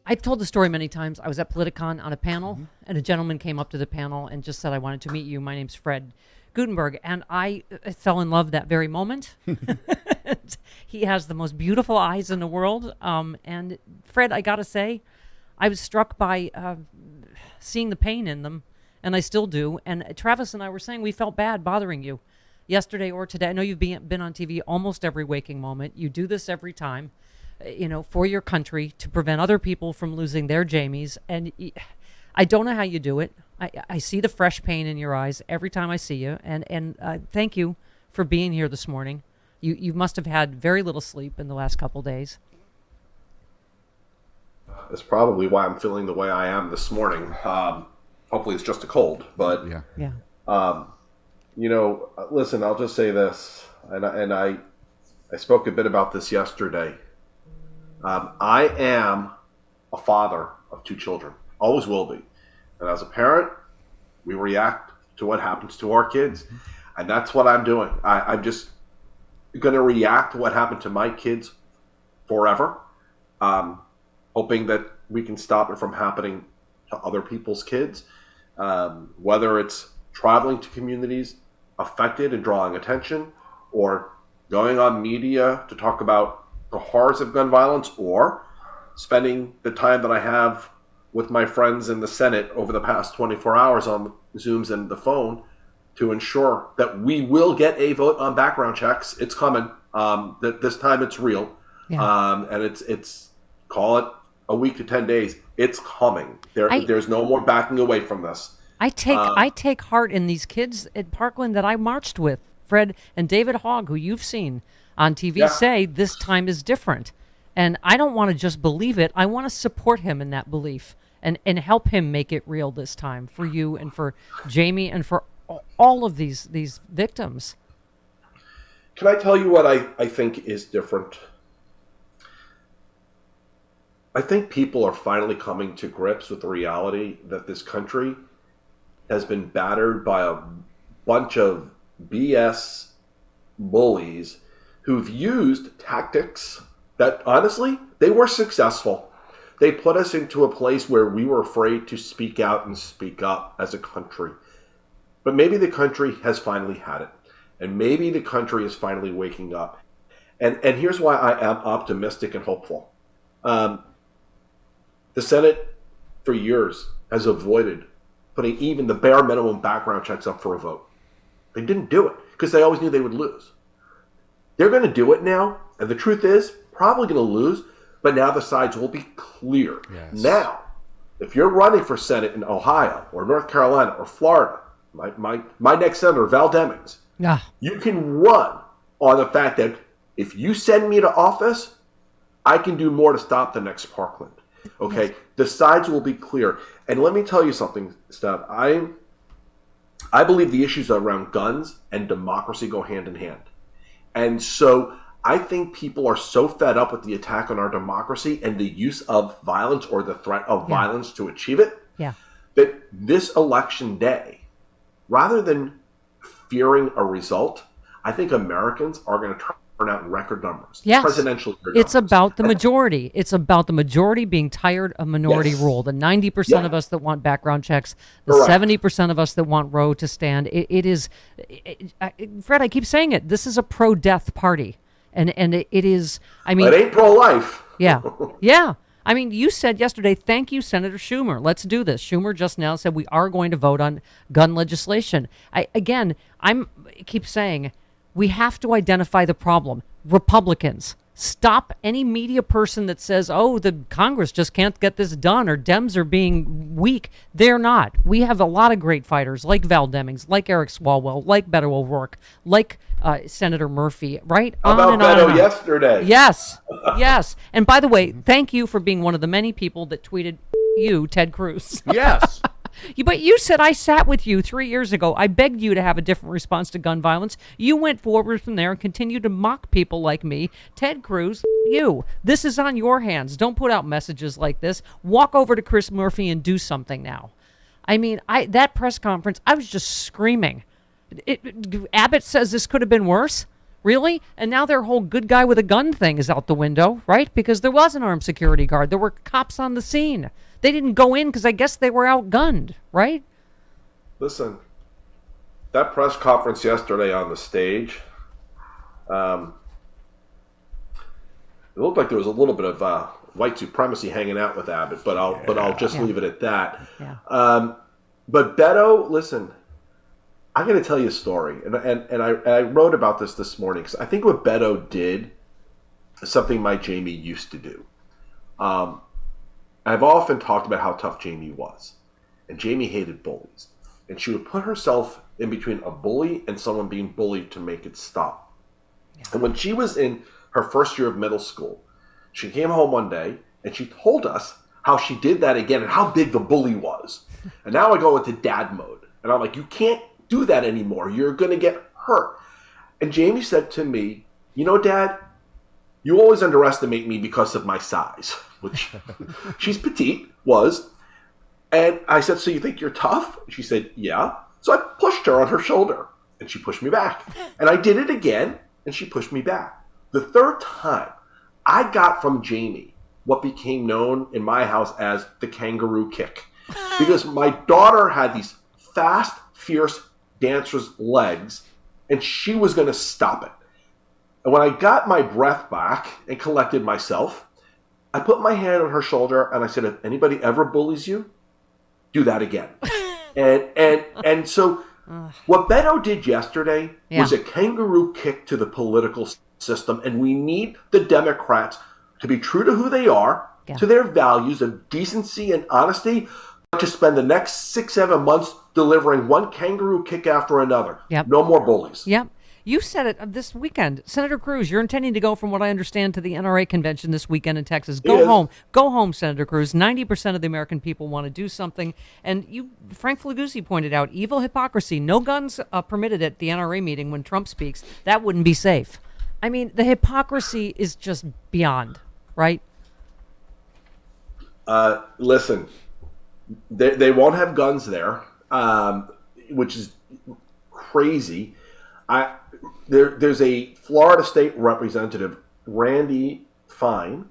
I've told the story many times. I was at Politicon on a panel, and a gentleman came up to the panel and just said, I wanted to meet you. My name's Fred Guttenberg. And I fell in love that very moment. He has the most beautiful eyes in the world. And Fred, I got to say, I was struck by seeing the pain in them, and I still do. And Travis and I were saying we felt bad bothering you yesterday or today. I know you've been on TV almost every waking moment. You do this every time. For your country, to prevent other people from losing their Jamies. And I don't know how you do it. I see the fresh pain in your eyes every time I see you. And thank you for being here this morning. You must have had very little sleep in the last couple days. That's probably why I'm feeling the way I am this morning. Hopefully it's just a cold. But, listen, I'll just say this. And I spoke a bit about this yesterday. I am a father of 2 children, always will be. And as a parent, we react to what happens to our kids. And that's what I'm doing. I'm just going to react to what happened to my kids forever, hoping that we can stop it from happening to other people's kids, whether it's traveling to communities affected and drawing attention, or going on media to talk about the horrors of gun violence, or spending the time that I have with my friends in the Senate over the past 24 hours on Zooms and the phone to ensure that we will get a vote on background checks. It's coming. That this time it's real. Yeah. And it's call it a week to 10 days. It's coming. There's no more backing away from this. I take heart in these kids at Parkland that I marched with, Fred and David Hogg, who you've seen on TV say this time is different. And I don't want to just believe it. I want to support him in that belief and help him make it real this time for you and for Jamie and for all of these victims. Can I tell you what I think is different? I think people are finally coming to grips with the reality that this country has been battered by a bunch of BS bullies who've used tactics that, honestly, they were successful. They put us into a place where we were afraid to speak out and speak up as a country. But maybe the country has finally had it. And maybe the country is finally waking up. And here's why I am optimistic and hopeful. The Senate, for years, has avoided putting even the bare minimum background checks up for a vote. They didn't do it because they always knew they would lose. They're going to do it now, and the truth is, probably going to lose, but now the sides will be clear. Yes. Now, if you're running for Senate in Ohio or North Carolina or Florida, my next senator, Val Demings, you can run on the fact that if you send me to office, I can do more to stop the next Parkland. Okay? Yes. The sides will be clear. And let me tell you something, Steph. I believe the issues around guns and democracy go hand in hand. And so I think people are so fed up with the attack on our democracy and the use of violence or the threat of violence to achieve it, that this election day, rather than fearing a result, I think Americans are going to turn out in record numbers. Yes. Presidential it's about the majority. It's about the majority being tired of minority rule. The 90% of us that want background checks, the 70% of us that want Roe to stand. It is, Fred, I keep saying it, this is a pro-death party. And it is, I mean. It ain't pro-life. Yeah. Yeah. I mean, you said yesterday, thank you, Senator Schumer. Let's do this. Schumer just now said we are going to vote on gun legislation. I keep saying, we have to identify the problem. Republicans, stop any media person that says, oh, the Congress just can't get this done or Dems are being weak. They're not. We have a lot of great fighters like Val Demings, like Eric Swalwell, like Beto O'Rourke, like Senator Murphy, right? How about Beto yesterday? Yes, yes. And by the way, thank you for being one of the many people that tweeted you, Ted Cruz. Yes. But you said I sat with you 3 years ago. I begged you to have a different response to gun violence. You went forward from there and continued to mock people like me. Ted Cruz, this is on your hands. Don't put out messages like this. Walk over to Chris Murphy and do something now. I mean, that press conference, I was just screaming. Abbott says this could have been worse. Really? And now their whole good guy with a gun thing is out the window, right? Because there was an armed security guard. There were cops on the scene. They didn't go in because I guess they were outgunned, right? Listen, that press conference yesterday on the stage, it looked like there was a little bit of white supremacy hanging out with Abbott, but I'll just leave it at that. Yeah. But Beto, listen, I'm going to tell you a story, and I wrote about this morning because I think what Beto did is something my Jamie used to do. I've often talked about how tough Jamie was, and Jamie hated bullies, and she would put herself in between a bully and someone being bullied to make it stop. Yeah. And when she was in her first year of middle school, she came home one day and she told us how she did that again and how big the bully was. And now I go into dad mode, and I'm like, you can't do that anymore. You're going to get hurt. And Jamie said to me, you know, Dad, you always underestimate me because of my size, which she's petite, was. And I said, so you think you're tough? She said, yeah. So I pushed her on her shoulder, and she pushed me back. And I did it again, and she pushed me back. The third time, I got from Jamie what became known in my house as the kangaroo kick. Because my daughter had these fast, fierce dancer's legs, and she was going to stop it. And when I got my breath back and collected myself, I put my hand on her shoulder and I said, if anybody ever bullies you, do that again. and so what Beto did yesterday was a kangaroo kick to the political system, and we need the Democrats to be true to who they are, to their values of decency and honesty, to spend the next 6-7 months delivering one kangaroo kick after another. Yep. No more bullies. Yep. You said it this weekend. Senator Cruz, you're intending to go, from what I understand, to the NRA convention this weekend in Texas. Go home. Go home, Senator Cruz. 90% of the American people want to do something. And you, Frank Flaguzzi pointed out, evil hypocrisy. No guns permitted at the NRA meeting when Trump speaks. That wouldn't be safe. I mean, the hypocrisy is just beyond, right? Listen, they won't have guns there, which is crazy. There's a Florida state representative, Randy Fine,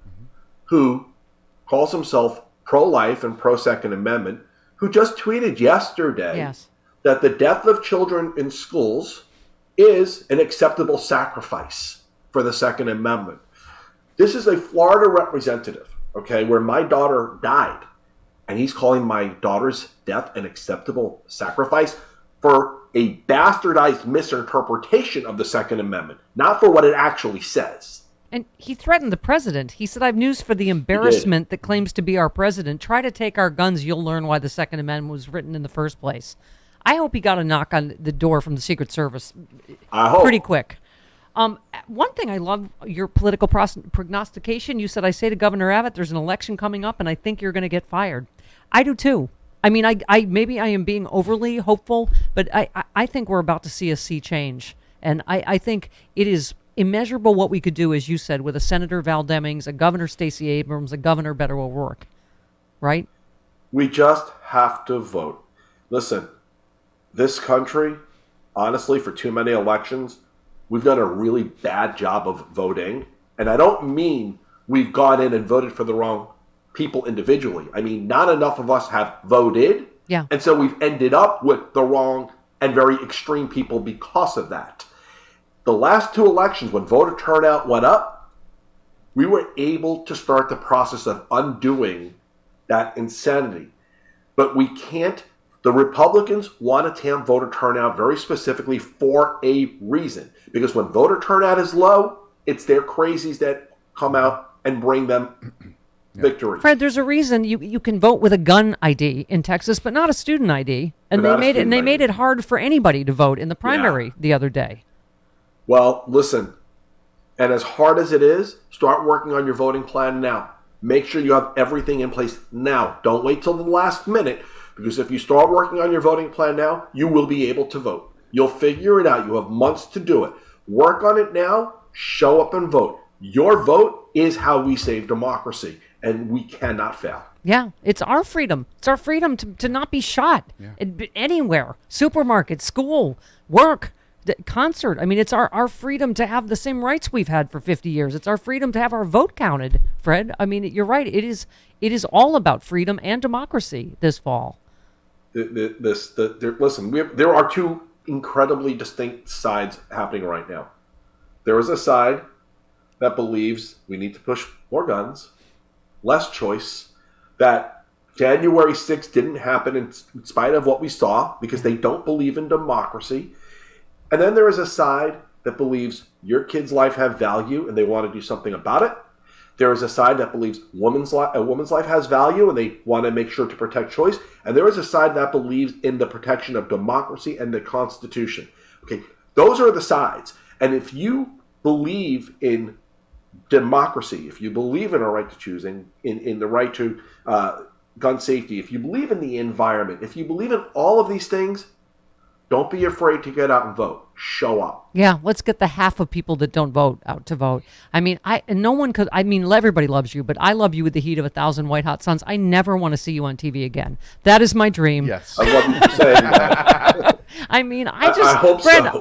who calls himself pro-life and pro-Second Amendment, who just tweeted yesterday that the death of children in schools is an acceptable sacrifice for the Second Amendment. This is a Florida representative, okay, where my daughter died, and he's calling my daughter's death an acceptable sacrifice for a bastardized misinterpretation of the Second Amendment, not for what it actually says. And he threatened the president. He said, I have news for the embarrassment that claims to be our president. Try to take our guns. You'll learn why the Second Amendment was written in the first place. I hope he got a knock on the door from the Secret Service pretty quick. One thing I love, your political prognostication. You said, I say to Governor Abbott, there's an election coming up, and I think you're going to get fired. I do too. I mean, I maybe I am being overly hopeful, but I think we're about to see a sea change. And I think it is immeasurable what we could do, as you said, with a Senator Val Demings, a Governor Stacey Abrams, a Governor Beto O'Rourke, right? We just have to vote. Listen, this country, honestly, for too many elections, we've done a really bad job of voting. And I don't mean we've gone in and voted for the wrong people individually. I mean, not enough of us have voted. Yeah. And so we've ended up with the wrong and very extreme people because of that. The last two elections, when voter turnout went up, we were able to start the process of undoing that insanity. But we can't. The Republicans want to tamp voter turnout very specifically for a reason. Because when voter turnout is low, it's their crazies that come out and bring them victory. Fred, there's a reason you can vote with a gun ID in Texas, but not a student ID. And they made it hard for anybody to vote in the primary the other day. Well, listen, and as hard as it is, start working on your voting plan now. Make sure you have everything in place now. Don't wait till the last minute, because if you start working on your voting plan now, you will be able to vote. You'll figure it out. You have months to do it. Work on it now. Show up and vote. Your vote is how we save democracy, and we cannot fail. Yeah, it's our freedom. It's our freedom to not be shot anywhere. Supermarket, school, work, concert. I mean, it's our freedom to have the same rights we've had for 50 years. It's our freedom to have our vote counted, Fred. I mean, you're right. It is all about freedom and democracy this fall. Listen, there are two incredibly distinct sides happening right now. There is a side that believes we need to push more guns, less choice, that January 6th didn't happen in spite of what we saw because they don't believe in democracy. And then there is a side that believes your kid's life have value and they want to do something about it. There is a side that believes a woman's life has value and they want to make sure to protect choice. And there is a side that believes in the protection of democracy and the Constitution. Okay, those are the sides. And if you believe in democracy, if you believe in a right to choose, in the right to gun safety, if you believe in the environment, if you believe in all of these things, don't be afraid to get out and vote. Show up. Yeah, let's get the half of people that don't vote out to vote. I mean, no one could. I mean, everybody loves you, but I love you with the heat of 1,000 white hot suns. I never want to see you on TV again. That is my dream. Yes. I love you for saying that. I mean, I hope Fred, so.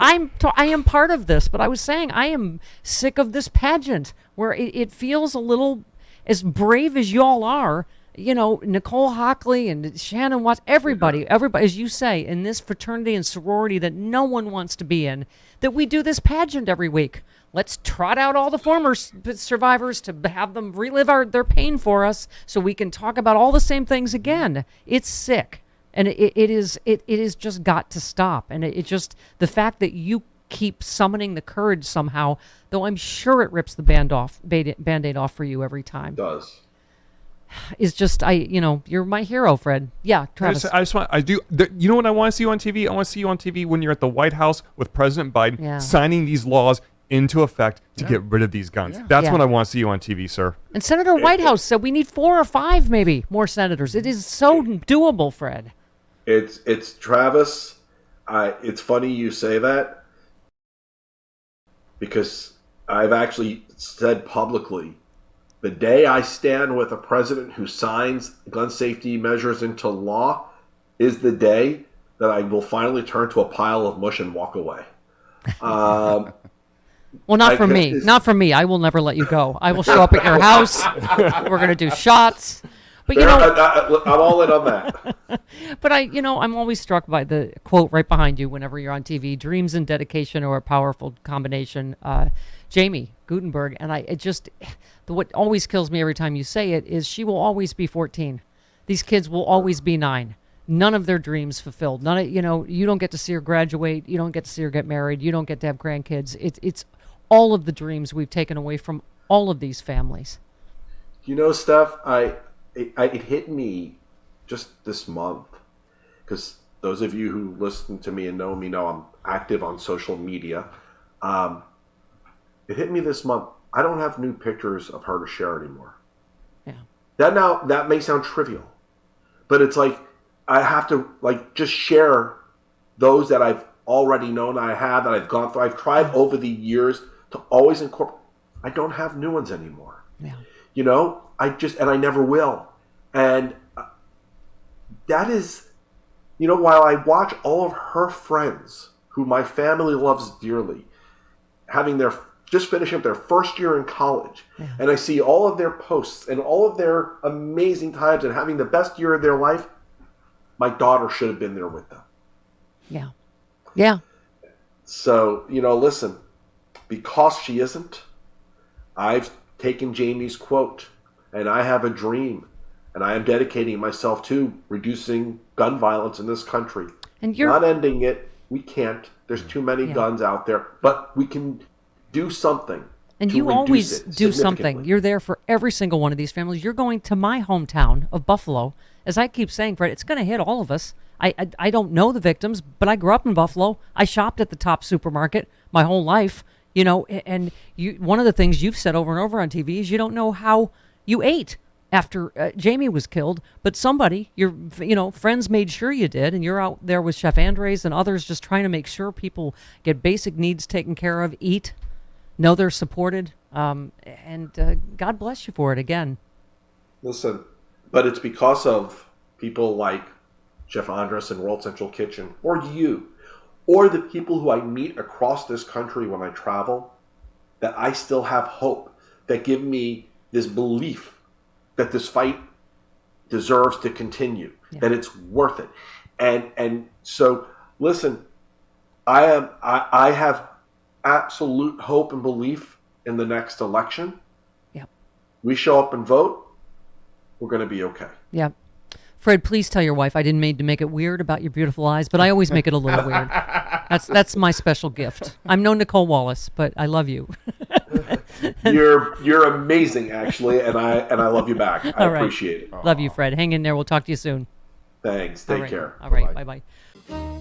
I am part of this, but I was saying I am sick of this pageant where it feels a little, as brave as y'all are. You know, Nicole Hockley and Shannon Watts, everybody, as you say, in this fraternity and sorority that no one wants to be in, that we do this pageant every week. Let's trot out all the former survivors to have them relive their pain for us so we can talk about all the same things again. It's sick. And it is just got to stop. And it just, the fact that you keep summoning the courage somehow, though I'm sure it rips the Band-Aid off for you every time. It does. Is just you're my hero, Fred. Yeah, Travis. You know what I want to see you on TV? I want to see you on TV when you're at the White House with President Biden signing these laws into effect to get rid of these guns. That's when I want to see you on TV, sir. And Senator Whitehouse said we need 4 or 5 maybe more senators. It is so doable, Fred. It's Travis. It's funny you say that because I've actually said publicly, the day I stand with a president who signs gun safety measures into law is the day that I will finally turn to a pile of mush and walk away. Well, not for me. Not for me. I will never let you go. I will show up at your house. We're going to do shots. But I'm all in on that. But I'm always struck by the quote right behind you whenever you're on TV: "Dreams and dedication are a powerful combination." Jaime Guttenberg, and what always kills me every time you say it is she will always be 14. These kids will always be 9. None of their dreams fulfilled. You don't get to see her graduate. You don't get to see her get married. You don't get to have grandkids. It's all of the dreams we've taken away from all of these families. Steph, it hit me just this month because those of you who listen to me and know me know I'm active on social media. It hit me this month. I don't have new pictures of her to share anymore. Yeah. That may sound trivial, but it's like I have to just share those that I've already known that I've gone through. I've tried over the years to always incorporate. I don't have new ones anymore. Yeah. And I never will. And that is, while I watch all of her friends who my family loves dearly, just finishing up their first year in college, and I see all of their posts and all of their amazing times and having the best year of their life, my daughter should have been there with them. Yeah. Yeah. So, listen, because she isn't, I've taken Jaime's quote, and I have a dream, and I am dedicating myself to reducing gun violence in this country. And you're not ending it. We can't. There's too many guns out there, but we can do something. And you always do something. You're there for every single one of these families. You're going to my hometown of Buffalo. As I keep saying, Fred, it's going to hit all of us. I don't know the victims, but I grew up in Buffalo. I shopped at the top supermarket my whole life, and one of the things you've said over and over on TV is you don't know how you ate after Jaime was killed, but somebody, your friends made sure you did, and you're out there with Chef Andres and others just trying to make sure people get basic needs taken care of, eat, know they're supported, and God bless you for it again. Listen, but it's because of people like Chef Andres and World Central Kitchen, or you, or the people who I meet across this country when I travel, that I still have hope, that give me this belief that this fight deserves to continue, that it's worth it. And so, listen, I have absolute hope and belief in the next election. Yep. We show up and vote, we're going to be okay. Yep. Fred, please tell your wife I didn't mean to make it weird about your beautiful eyes, but I always make it a little weird. That's my special gift. I'm no Nicole Wallace, but I love you. You're amazing, actually, and I love you back. I appreciate it. Love you, Fred. Hang in there. We'll talk to you soon. Thanks. Take care. All right. Bye-bye. Bye.